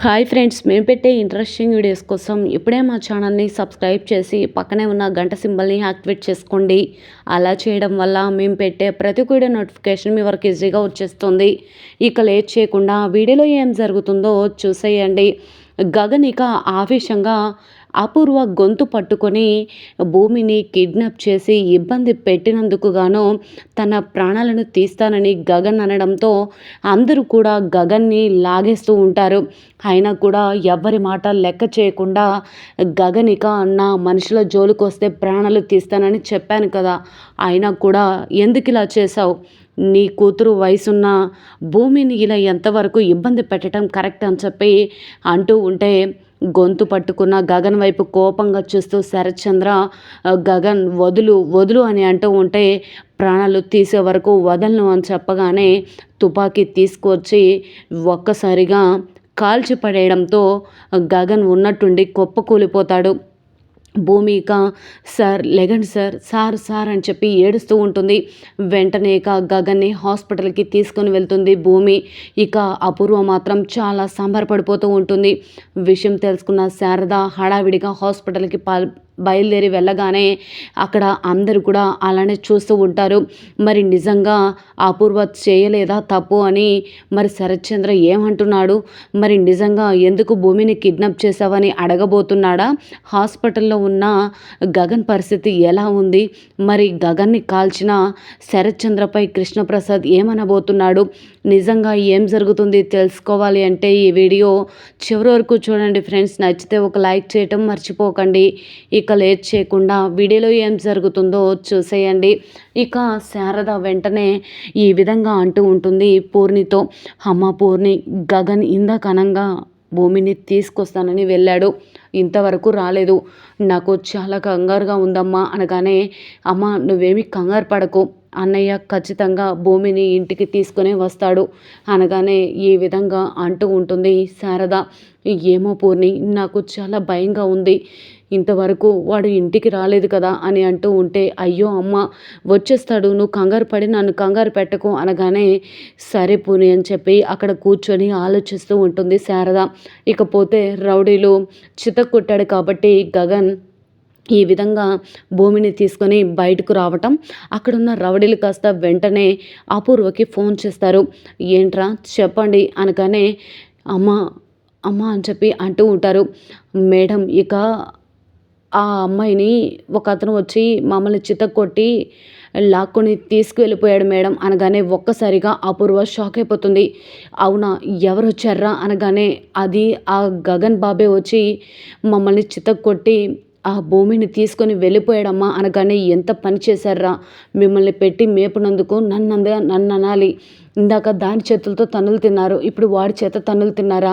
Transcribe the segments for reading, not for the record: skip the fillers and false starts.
Hi friends, మేము పెట్టే interesting videos కోసం ఇప్పుడే మా ఛానల్ని సబ్స్క్రైబ్ చేసి పక్కనే ఉన్న గంట సింబల్ని యాక్టివేట్ చేసుకోండి. అలా చేయడం వల్ల మేము పెట్టే ప్రతి వీడియో నోటిఫికేషన్ మీ వరకు ఈజీగా వచ్చేస్తుంది. ఇక లేట్ చేయకుండా వీడియోలో ఏం జరుగుతుందో చూసేయండి. గగన్ ఇక ఆవేశంగా అపూర్వ గొంతు పట్టుకొని భూమిని కిడ్నాప్ చేసి ఇబ్బంది పెట్టినందుకు గాను తన ప్రాణాలను తీస్తానని గగన్ అనడంతో అందరూ కూడా గగన్ని లాగేస్తూ ఉంటారు. అయినా కూడా ఎవ్వరి మాట లెక్క చేయకుండా గగన్ ఇక నా మనుషుల జోలికొస్తే ప్రాణాలు తీస్తానని చెప్పాను కదా, అయినా కూడా ఎందుకు ఇలా చేశావు? నీ కూతురు వయసున్న భూమిని ఇలా ఎంతవరకు ఇబ్బంది పెట్టడం కరెక్ట్ అని చెప్పి అంటూ ఉంటే గొంతు పట్టుకున్న గగన్ వైపు కోపంగా చూస్తూ శరత్చంద్ర గగన్ వదులు వదులు అని అంటూ ఉంటే ప్రాణాలు తీసే వరకు వదలను అని చెప్పగానే తుపాకీ తీసుకొచ్చి ఒక్కసారిగా కాల్చి పడేయడంతో గగన్ ఉన్నట్టుండి కుప్పకూలిపోతాడు. భూమి ఇక సార్ లెగండి సార్, సార్ సార్ అని చెప్పి ఏడుస్తూ ఉంటుంది. వెంటనే ఇక గగన్ని హాస్పిటల్కి తీసుకొని వెళ్తుంది భూమి. ఇక అపూర్వ మాత్రం చాలా సంబరపడిపోతూ ఉంటుంది. విషయం తెలుసుకున్న శారద హడావిడిగా హాస్పిటల్కి బయలుదేరి వెళ్ళగానే అక్కడ అందరూ కూడా అలానే చూస్తూ ఉంటారు. మరి నిజంగా అపూర్వ చేయలేదా తప్పు అని మరి శరత్చంద్ర ఏమంటున్నాడు? మరి నిజంగా ఎందుకు భూమిని కిడ్నాప్ చేశావని అడగబోతున్నాడా? హాస్పిటల్లో ఉన్న గగన్ పరిస్థితి ఎలా ఉంది? మరి గగన్ని కాల్చిన శరత్చంద్రపై కృష్ణప్రసాద్ ఏమనబోతున్నాడు? నిజంగా ఏం జరుగుతుంది తెలుసుకోవాలి అంటే ఈ వీడియో చివరి వరకు చూడండి ఫ్రెండ్స్. నచ్చితే ఒక లైక్ చేయటం మర్చిపోకండి. ఇక లేట్ చేయకుండా వీడియోలో ఏం జరుగుతుందో చూసేయండి. ఇక శారద వెంటనే ఈ విధంగా అంటూ ఉంటుంది పూర్ణితో, అమ్మ పూర్ణి, గగన్ ఇందాకనంగా భూమిని తీసుకొస్తానని వెళ్ళాడు, ఇంతవరకు రాలేదు, నాకు చాలా కంగారుగా ఉందమ్మా అనగానే, అమ్మ నువ్వేమి కంగారు పడకు, అన్నయ్య ఖచ్చితంగా భూమిని ఇంటికి తీసుకునే వస్తాడు అనగానే ఈ విధంగా అంటూ ఉంటుంది శారద. ఏమో పూర్ణి, నాకు చాలా భయంగా ఉంది, ఇంతవరకు వాడు ఇంటికి రాలేదు కదా అని అంటూ ఉంటే, అయ్యో అమ్మ వచ్చేస్తాడు, నువ్వు కంగారు పడి నన్ను కంగారు పెట్టకు అనగానే, సరే పూర్ణి అని చెప్పి అక్కడ కూర్చొని ఆలోచిస్తూ ఉంటుంది శారద. ఇకపోతే రౌడీలు చితక్కొట్టాడు కాబట్టి గగన్ ఈ విధంగా భూమిని తీసుకొని బయటకు రావటం, అక్కడున్న రౌడీలు కాస్త వెంటనే అపూర్వకి ఫోన్ చేస్తారు. ఏంట్రా చెప్పండి అనగానే, అమ్మ అమ్మ అని చెప్పి అంటూ ఉంటారు. మేడం, ఇక ఆ అమ్మాయిని ఒక అతను వచ్చి మమ్మల్ని చితక్కొట్టి లాక్కొని తీసుకువెళ్ళిపోయాడు మేడం అనగానే ఒక్కసారిగా అపూర్వ షాక్ అయిపోతుంది. అవునా, ఎవరు వచ్చారా అనగానే, అది ఆ గగన్ బాబే వచ్చి మమ్మల్ని చితక్కొట్టి ఆ భూమిని తీసుకొని వెళ్ళిపోయాడమ్మా అనగానే, ఎంత పని చేశారా, మిమ్మల్ని పెట్టి మేపునందుకు నన్ను అనాలి, ఇందాక దాని చేతులతో తన్నులు తిన్నారు, ఇప్పుడు వాడి చేత తన్నులు తిన్నారా?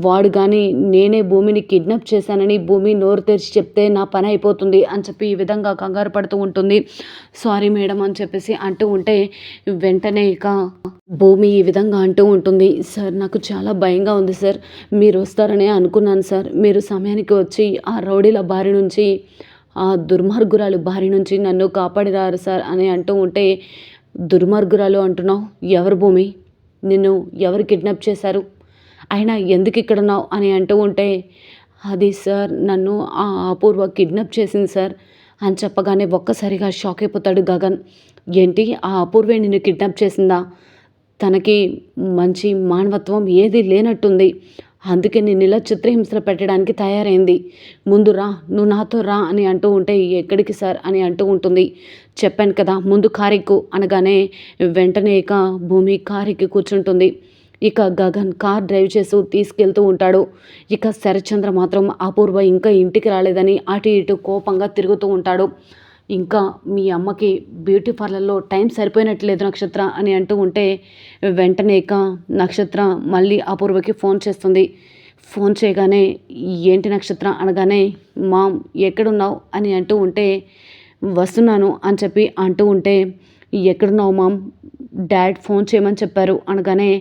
వాడు కానీ నేనే భూమిని కిడ్నాప్ చేశానని భూమి నోరు తెరిచి చెప్తే నా పని అయిపోతుంది అని చెప్పి ఈ విధంగా కంగారు పడుతూ ఉంటుంది. సారీ మేడం అని చెప్పేసి అంటూ ఉంటే వెంటనే ఇక భూమి ఈ విధంగా అంటూ ఉంటుంది. సార్ నాకు చాలా భయంగా ఉంది సార్, మీరు వస్తారనే అనుకున్నాను సార్, మీరు సమయానికి వచ్చి ఆ రౌడీల బారి నుంచి, ఆ దుర్మార్గురాలు బారి నుంచి నన్ను కాపాడిరారు సార్ అని అంటూ ఉంటే, దుర్మార్గురాలు అంటున్నావు, ఎవరు భూమి, నిన్ను ఎవరు కిడ్నాప్ చేశారు, అయినా ఎందుకు ఇక్కడున్నావు అని అంటూ ఉంటే, అది సార్ నన్ను ఆ అపూర్వ కిడ్నాప్ చేసింది సార్ అని చెప్పగానే ఒక్కసారిగా షాక్ అయిపోతాడు గగన్. ఏంటి, ఆ అపూర్వే నిన్ను కిడ్నాప్ చేసిందా? తనకి మంచి మానవత్వం ఏది లేనట్టుంది, అందుకే నేను ఇలా చిత్రహింసలు పెట్టడానికి తయారైంది, ముందు రా, నువ్వు నాతో రా అని అంటూ ఉంటే, ఎక్కడికి సార్ అని అంటూ ఉంటుంది. చెప్పాను కదా ముందు కారెక్కు అనగానే వెంటనే ఇక భూమి కారెక్కి కూర్చుంటుంది. ఇక గగన్ కార్ డ్రైవ్ చేస్తూ తీసుకెళ్తూ ఉంటాడు. ఇక శరత్చంద్ర మాత్రం అపూర్వ ఇంకా ఇంటికి రాలేదని అటు ఇటు కోపంగా తిరుగుతూ ఉంటాడు. ఇంకా మీ అమ్మకి బ్యూటీ పార్లర్లో టైం సరిపోయినట్లేదు నక్షత్ర అని అంటూ ఉంటే వెంటనే ఇక నక్షత్ర మళ్ళీ అపూర్వకి ఫోన్ చేస్తుంది. ఫోన్ చేయగానే, ఏంటి నక్షత్ర అనగానే, మామ్ ఎక్కడున్నావు అని అంటూ ఉంటే, వస్తున్నాను అని చెప్పి అంటూ ఉంటే, ఎక్కడున్నావు మామ్, డాడ్ ఫోన్ చేయమని చెప్పారు అనగానే,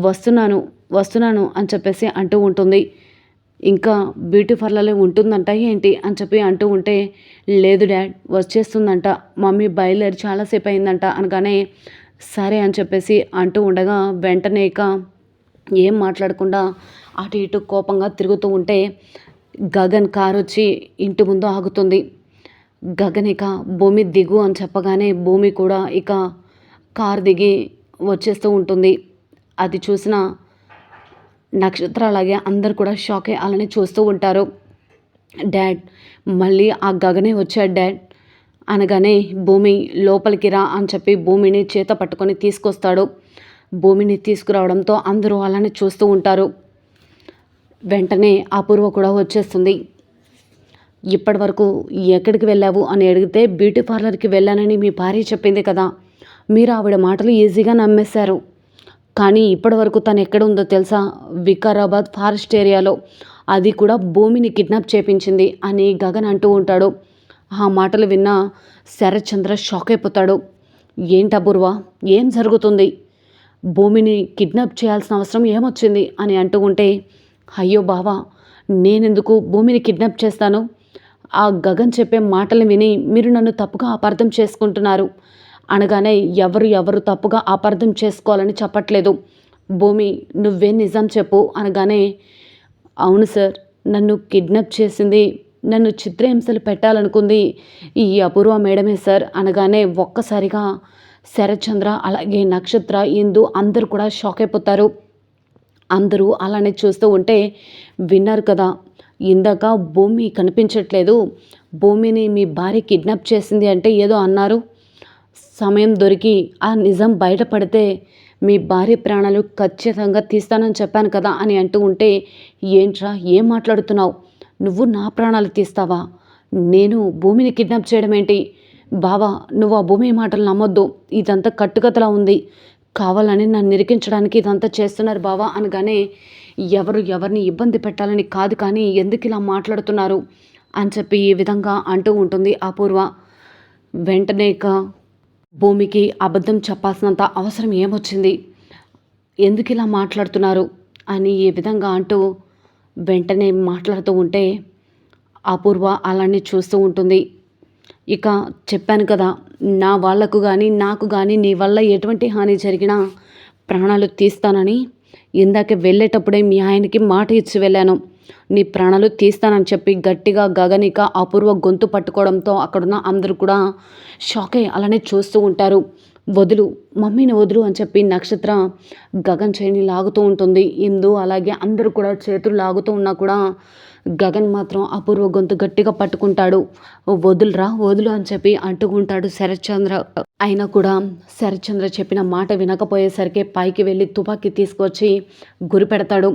వస్తున్నాను వస్తున్నాను అని చెప్పేసి అంటూ ఉంటుంది. ఇంకా బ్యూటీ పార్లర్లో ఉంటుందంట ఏంటి అని చెప్పి అంటూ ఉంటే, లేదు డాడ్ వచ్చేస్తుందంట, మమ్మీ బయలుదేరి చాలాసేపు అయిందంట అనగానే, సరే అని చెప్పేసి అంటూ ఉండగా వెంటనే ఇక ఏం మాట్లాడకుండా అటు ఇటు కోపంగా తిరుగుతూ ఉంటే గగన్ కారు వచ్చి ఇంటి ముందు ఆగుతుంది. గగన్ ఇక భూమి దిగు అని చెప్పగానే భూమి కూడా ఇక కారు దిగి వచ్చేస్తూ ఉంటుంది. అది చూసిన నక్షత్ర అలాగే అందరు కూడా షాక్ అయ్యి అలానే చూస్తూ ఉంటారు. డాడ్, మళ్ళీ ఆ గగనే వచ్చాడు డాడ్ అనగానే భూమి లోపలికి రా అని చెప్పి భూమిని చేత పట్టుకొని తీసుకొస్తాడు. భూమిని తీసుకురావడంతో అందరూ అలానే చూస్తూ ఉంటారు. వెంటనే అపూర్వ కూడా వచ్చేస్తుంది. ఇప్పటి వరకు ఎక్కడికి వెళ్ళావు అని అడిగితే బ్యూటీ పార్లర్కి వెళ్ళానని మీ భార్య చెప్పింది కదా, మీరు ఆవిడ మాటలు ఈజీగా నమ్మేశారు. కానీ ఇప్పటి వరకు తను ఎక్కడ ఉందో తెలుసా? వికారాబాద్ ఫారెస్ట్ ఏరియాలో, అది కూడా భూమిని కిడ్నాప్ చేపించింది అని గగన్ అంటూ ఉంటాడు. ఆ మాటలు విన్న శరత్చంద్ర షాక్ అయిపోతాడు. ఏంటి అపూర్వ, ఏం జరుగుతుంది? భూమిని కిడ్నాప్ చేయాల్సిన అవసరం ఏమొచ్చింది అని అంటూ ఉంటే, అయ్యో బావా, నేనెందుకు భూమిని కిడ్నాప్ చేస్తాను? ఆ గగన్ చెప్పే మాటలు విని మీరు నన్ను తప్పుగా అపార్థం చేసుకుంటున్నారు అనగానే, ఎవరు తప్పుగా అపార్థం చేసుకోవాలని చెప్పట్లేదు. భూమి, నువ్వే నిజం చెప్పు అనగానే, అవును సార్, నన్ను కిడ్నాప్ చేసింది, నన్ను చిత్రహింసలు పెట్టాలనుకుంది ఈ అపూర్వ మేడమే సార్ అనగానే ఒక్కసారిగా శరత్చంద్ర అలాగే నక్షత్ర ఇందు అందరూ కూడా షాక్ అయిపోతారు. అందరూ అలానే చూస్తూ ఉంటే, విన్నారు కదా, ఇందాక భూమి కనిపించట్లేదు, భూమిని మీ భార్య కిడ్నాప్ చేసింది అంటే ఏదో అన్నారు. సమయం దొరికి ఆ నిజం బయటపడితే మీ భార్య ప్రాణాలు ఖచ్చితంగా తీస్తానని చెప్పాను కదా అని అంటూ ఉంటే, ఏంట్రా ఏం మాట్లాడుతున్నావు? నువ్వు నా ప్రాణాలు తీస్తావా? నేను భూమిని కిడ్నాప్ చేయడం ఏంటి? బావా, నువ్వు ఆ భూమి మాటలు నమ్మొద్దు, ఇదంతా కట్టుకథలా ఉంది, కావాలని నన్ను నిరికించడానికి ఇదంతా చేస్తున్నారు బావా అనగానే, ఎవరిని ఇబ్బంది పెట్టాలని కాదు, కానీ ఎందుకు ఇలా మాట్లాడుతున్నారు అని చెప్పి ఈ విధంగా అంటూ ఉంటుంది అపూర్వ. వెంటనే ఇక భూమికి అబద్ధం చెప్పాల్సినంత అవసరం ఏమొచ్చింది, ఎందుకు ఇలా మాట్లాడుతున్నారు అని ఈ విధంగా అంటూ వెంటనే మాట్లాడుతూ ఉంటే అపూర్వ అలానే చూస్తూ ఉంటుంది. ఇక చెప్పాను కదా, నా వాళ్లకు కానీ నాకు కానీ నీ వల్ల ఎటువంటి హాని జరిగినా ప్రాణాలు తీస్తానని. ఇందాక వెళ్ళేటప్పుడే మీ ఆయనకి మాట ఇచ్చి వెళ్ళాను, నీ ప్రాణాలు తీస్తానని చెప్పి గట్టిగా గగనిక అపూర్వ గొంతు పట్టుకోవడంతో అక్కడున్న అందరూ కూడా షాక్ అయ్యి అలానే చూస్తూ ఉంటారు. వదులు, మమ్మీని వదులు అని చెప్పి నక్షత్ర గగన్ చేయిని లాగుతూ ఉంటుంది. ఇందు అలాగే అందరూ కూడా చేతులు లాగుతూ ఉన్నా కూడా గగన్ మాత్రం అపూర్వ గొంతు గట్టిగా పట్టుకుంటాడు. వదులురా వదులు అని చెప్పి అంటుకుంటాడు శరత్చంద్ర. అయినా కూడా శరత్చంద్ర చెప్పిన మాట వినకపోయేసరికి పైకి వెళ్ళి తుపాకీ తీసుకొచ్చి గురి పెడతాడు.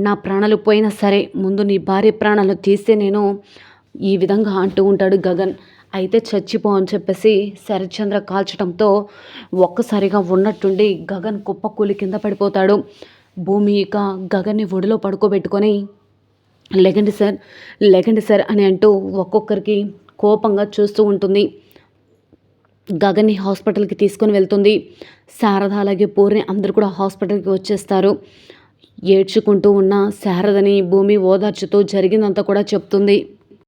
నా ప్రాణాలు పోయినా సరే ముందు నీ భార్య ప్రాణాలు తీస్తే నేను, ఈ విధంగా అంటూ ఉంటాడు గగన్. అయితే చచ్చిపో అని చెప్పేసి శరత్చంద్ర కాల్చడంతో ఒక్కసారిగా ఉన్నట్టుండి గగన్ కుప్పకూలి కింద పడిపోతాడు. భూమి ఇక గగన్ని ఒడిలో పడుకోబెట్టుకొని లెగండి సార్ అని అంటూ ఒక్కొక్కరికి కోపంగా చూస్తూ ఉంటుంది. గగన్ని హాస్పిటల్కి తీసుకొని వెళ్తుంది. శారద అలాగే పూర్ణి అందరూ కూడా హాస్పిటల్కి వచ్చేస్తారు. ఏడ్చుకుంటూ ఉన్న శారదని భూమి ఓదార్చుతూ జరిగిందంతా కూడా చెప్తుంది.